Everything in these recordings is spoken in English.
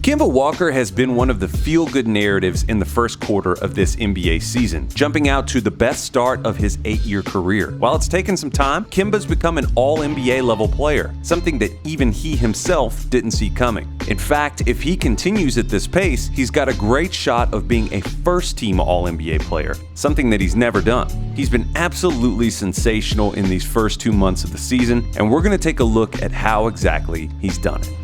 Kemba Walker has been one of the feel-good narratives in the first quarter of this NBA season, jumping out to the best start of his 8-year career. While it's taken some time, Kemba's become an all-NBA level player, something that even he himself didn't see coming. In fact, if he continues at this pace, he's got a great shot of being a first-team all-NBA player, something that he's never done. He's been absolutely sensational in these first 2 months of the season, and we're going to take a look at how exactly he's done it.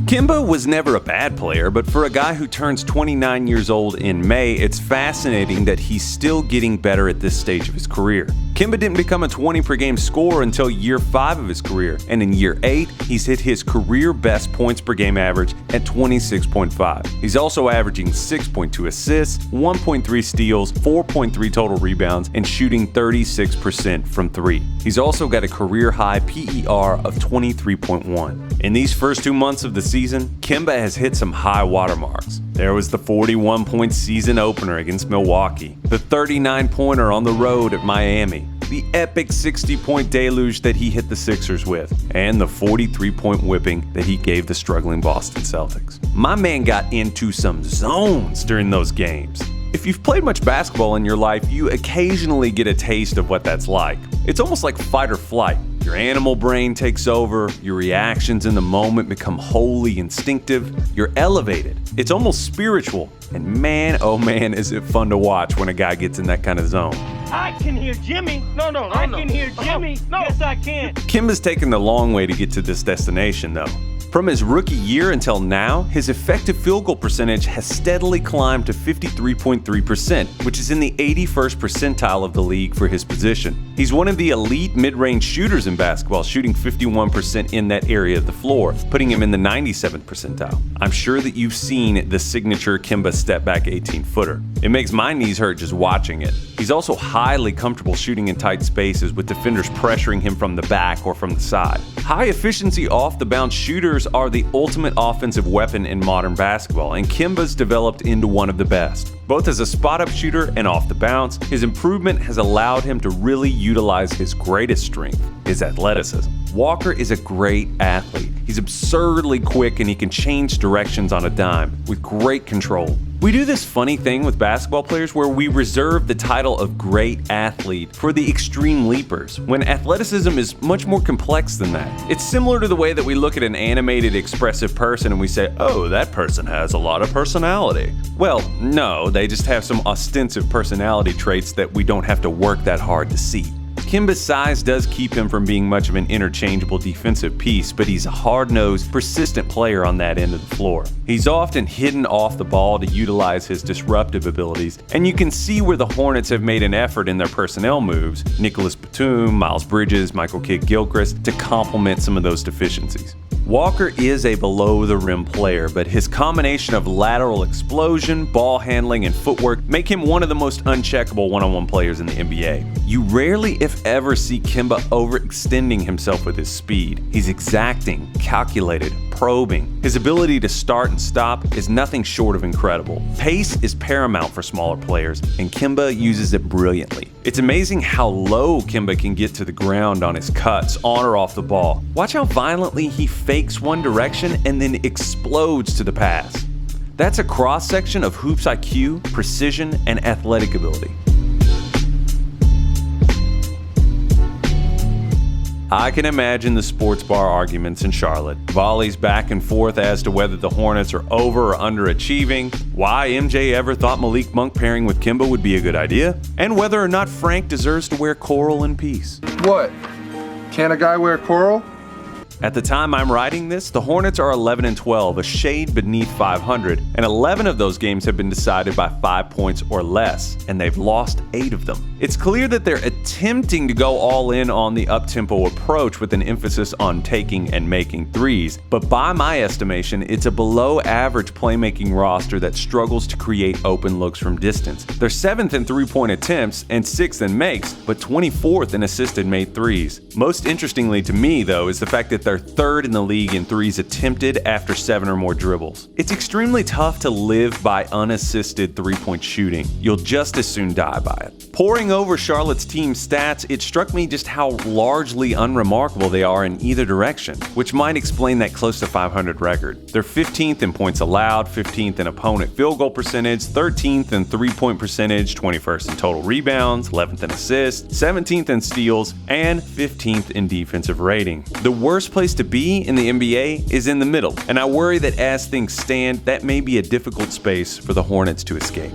Kemba was never a bad player, but for a guy who turns 29 years old in May, it's fascinating that he's still getting better at this stage of his career. Kemba didn't become a 20-per-game scorer until year 5 of his career, and in year 8, he's hit his career best points per game average at 26.5. He's also averaging 6.2 assists, 1.3 steals, 4.3 total rebounds, and shooting 36% from 3. He's also got a career-high PER of 23.1. In these first 2 months of the season, Kemba has hit some high watermarks. There was the 41-point season opener against Milwaukee, the 39-pointer on the road at Miami, the epic 60-point deluge that he hit the Sixers with, and the 43-point whipping that he gave the struggling Boston Celtics. My man got into some zones during those games. If you've played much basketball in your life, you occasionally get a taste of what that's like. It's almost like fight or flight. Your animal brain takes over, your reactions in the moment become wholly instinctive, you're elevated. It's almost spiritual, and man, oh man, is it fun to watch when a guy gets in that kind of zone. I can hear Jimmy. No. I can hear Jimmy. No. Yes, I can. Kemba's taken the long way to get to this destination, though. From his rookie year until now, his effective field goal percentage has steadily climbed to 53.3%, which is in the 81st percentile of the league for his position. He's one of the elite mid-range shooters in basketball, shooting 51% in that area of the floor, putting him in the 97th percentile. I'm sure that you've seen the signature Kemba step-back 18-footer. It makes my knees hurt just watching it. He's also highly comfortable shooting in tight spaces with defenders pressuring him from the back or from the side. High-efficiency off-the-bounce shooters are the ultimate offensive weapon in modern basketball, and Kemba's developed into one of the best. Both as a spot-up shooter and off the bounce, his improvement has allowed him to really utilize his greatest strength, his athleticism. Walker is a great athlete. He's absurdly quick and he can change directions on a dime with great control. We do this funny thing with basketball players where we reserve the title of great athlete for the extreme leapers, when athleticism is much more complex than that. It's similar to the way that we look at an animated, expressive person and we say, oh, that person has a lot of personality. Well, no, they just have some ostensive personality traits that we don't have to work that hard to see. Kemba's size does keep him from being much of an interchangeable defensive piece, but he's a hard-nosed, persistent player on that end of the floor. He's often hidden off the ball to utilize his disruptive abilities, and you can see where the Hornets have made an effort in their personnel moves, Nicholas Batum, Miles Bridges, Michael Kidd-Gilchrist, to complement some of those deficiencies. Walker is a below-the-rim player, but his combination of lateral explosion, ball handling, and footwork make him one of the most uncheckable one-on-one players in the NBA. You rarely, if ever, see Kemba overextending himself with his speed. He's exacting, calculated, probing. His ability to start and stop is nothing short of incredible. Pace is paramount for smaller players, and Kemba uses it brilliantly. It's amazing how low Kemba can get to the ground on his cuts, on or off the ball. Watch how violently he fakes one direction and then explodes to the pass. That's a cross-section of hoops IQ, precision, and athletic ability. I can imagine the sports bar arguments in Charlotte, volleys back and forth as to whether the Hornets are over or underachieving, why MJ ever thought Malik Monk pairing with Kemba would be a good idea, and whether or not Frank deserves to wear coral in peace. What? Can a guy wear coral? At the time I'm writing this, the Hornets are 11-12, a shade beneath 500, and 11 of those games have been decided by 5 points or less, and they've lost 8 of them. It's clear that they're attempting to go all in on the up-tempo approach with an emphasis on taking and making threes, but by my estimation, it's a below-average playmaking roster that struggles to create open looks from distance. They're 7th in three-point attempts and 6th in makes, but 24th in assisted made threes. Most interestingly to me, though, is the fact that they're 3rd in the league in threes attempted after 7 or more dribbles. It's extremely tough to live by unassisted three-point shooting. You'll just as soon die by it. Poring over Charlotte's team stats, it struck me just how largely unremarkable they are in either direction, which might explain that close to 500 record. They're 15th in points allowed, 15th in opponent field goal percentage, 13th in three-point percentage, 21st in total rebounds, 11th in assists, 17th in steals, and 15th in defensive rating. The worst place to be in the NBA is in the middle, and I worry that as things stand, that may be a difficult space for the Hornets to escape.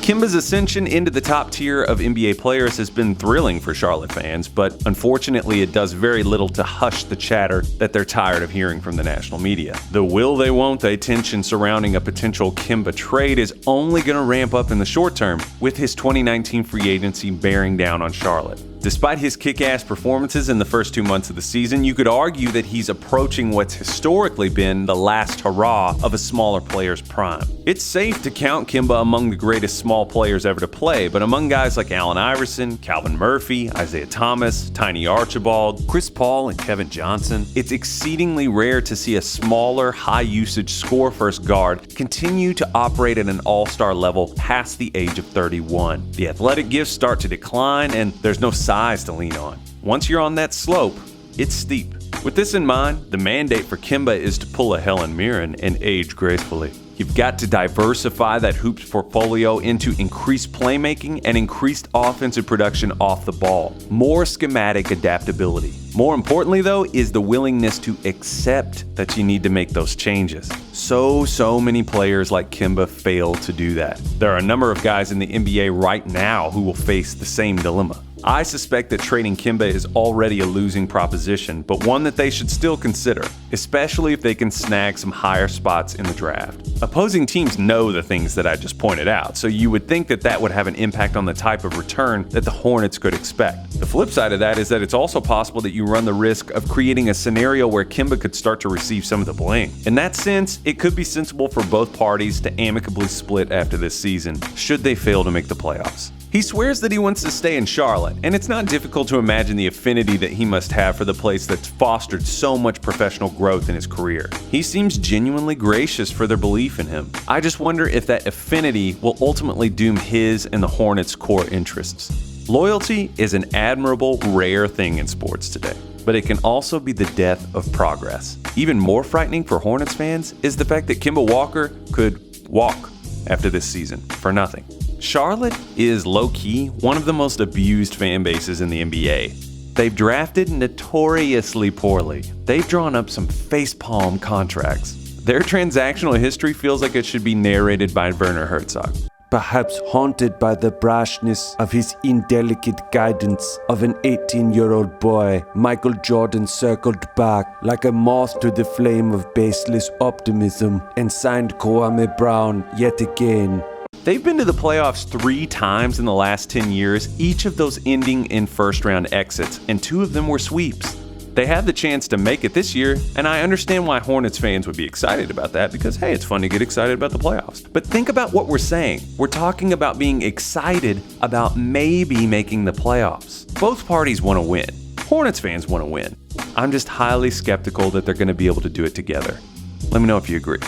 Kemba's ascension into the top tier of NBA players has been thrilling for Charlotte fans, but unfortunately it does very little to hush the chatter that they're tired of hearing from the national media. The will they won't they tension surrounding a potential Kemba trade is only going to ramp up in the short term, with his 2019 free agency bearing down on Charlotte. Despite his kick-ass performances in the first 2 months of the season, you could argue that he's approaching what's historically been the last hurrah of a smaller player's prime. It's safe to count Kemba among the greatest small players ever to play, but among guys like Allen Iverson, Calvin Murphy, Isaiah Thomas, Tiny Archibald, Chris Paul, and Kevin Johnson, it's exceedingly rare to see a smaller, high-usage score-first guard continue to operate at an all-star level past the age of 31. The athletic gifts start to decline, and there's no size to lean on. Once you're on that slope, it's steep. With this in mind, the mandate for Kemba is to pull a Helen Mirren and age gracefully. You've got to diversify that hoops portfolio into increased playmaking and increased offensive production off the ball. More schematic adaptability. More importantly, though, is the willingness to accept that you need to make those changes. So many players like Kemba fail to do that. There are a number of guys in the NBA right now who will face the same dilemma. I suspect that trading Kemba is already a losing proposition, but one that they should still consider, especially if they can snag some higher spots in the draft. Opposing teams know the things that I just pointed out, so you would think that that would have an impact on the type of return that the Hornets could expect. The flip side of that is that it's also possible that you run the risk of creating a scenario where Kemba could start to receive some of the blame. In that sense, it could be sensible for both parties to amicably split after this season, should they fail to make the playoffs. He swears that he wants to stay in Charlotte, and it's not difficult to imagine the affinity that he must have for the place that's fostered so much professional growth in his career. He seems genuinely gracious for their belief in him. I just wonder if that affinity will ultimately doom his and the Hornets' core interests. Loyalty is an admirable, rare thing in sports today, but it can also be the death of progress. Even more frightening for Hornets fans is the fact that Kemba Walker could walk after this season for nothing. Charlotte is low-key one of the most abused fan bases in the NBA. They've drafted notoriously poorly. They've drawn up some facepalm contracts. Their transactional history feels like it should be narrated by Werner Herzog. Perhaps haunted by the brashness of his indelicate guidance of an 18-year-old boy, Michael Jordan circled back like a moth to the flame of baseless optimism and signed Kwame Brown yet again. They've been to the playoffs 3 times in the last 10 years, each of those ending in first-round exits, and 2 of them were sweeps. They have the chance to make it this year, and I understand why Hornets fans would be excited about that because, hey, it's fun to get excited about the playoffs. But think about what we're saying. We're talking about being excited about maybe making the playoffs. Both parties want to win. Hornets fans want to win. I'm just highly skeptical that they're going to be able to do it together. Let me know if you agree.